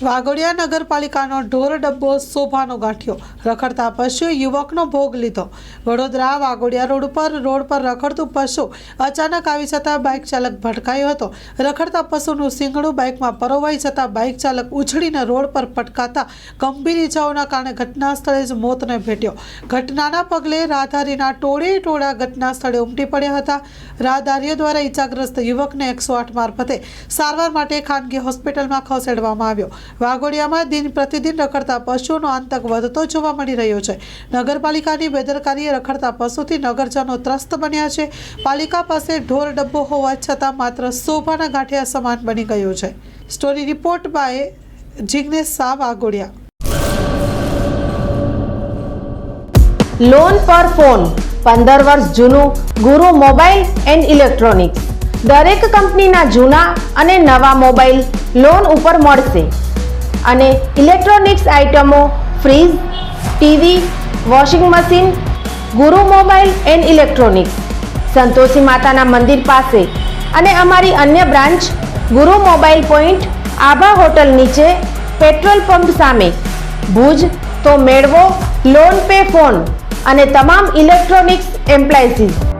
વાઘોડિયા નગરપાલિકાનો ઢોર ડબ્બો શોભાનો ગાંઠ્યો, રખડતા પશુએ યુવકનો ભોગ લીધો। વડોદરા વાઘોડિયા રોડ પર રખડતું પશુ અચાનક આવી જતાં બાઇક ચાલક ભટકાયો હતો। રખડતા પશુનું શિંગડું બાઇકમાં પરોવાઈ જતાં બાઇક ચાલક ઉછળીને રોડ પર પટકાતા ગંભીર ઇજાઓના કારણે ઘટના સ્થળે જ મોતને ભેટ્યો। ઘટનાના પગલે રાહદારીના ટોળે ઘટના સ્થળે ઉમટી પડ્યા હતા। રાહદારીઓ દ્વારા ઇજાગ્રસ્ત યુવકને 108 મારફતે સારવાર માટે ખાનગી હોસ્પિટલમાં ખસેડવામાં આવ્યો। વાઘોડિયામાં દિન પ્રતિદિન રખડતા પશુઓનો આતંક વધતો જોવા મળી રહ્યો છે। નગરપાલિકાની બેદરકારીએ રખડતા પશુથી નગરજનો ત્રસ્ત બન્યા છે। પાલિકા પાસે ઢોર ડબ્બો હોવા છતાં માત્ર શોભાના ગાંઠિયા સમાન બની ગયો છે। Story report by Jignesh Shah, Waghodia. Loan પર ફોન 15 વર્ષ જૂનું ગુરુ મોબાઈલ એન્ડ ઇલેક્ટ્રોનિક્સ। દરેક કંપનીના જૂના અને નવા મોબાઈલ લોન ઉપર મળશે અને ઇલેક્ટ્રોનિક્સ આઇટમો ફ્રીજ, ટીવી, વોશિંગ મશીન। ગુરુ મોબાઈલ એન્ડ ઇલેક્ટ્રોનિક્સ સંતોષી માતાના મંદિર પાસે અને અમારી અન્ય બ્રાન્ચ ગુરુ મોબાઈલ પોઈન્ટ આભા હોટલ નીચે પેટ્રોલ પંપ સામે ભુજ। તો મેળવો લોન પે ફોન અને તમામ ઇલેક્ટ્રોનિક્સ એપ્લાયન્સીસ।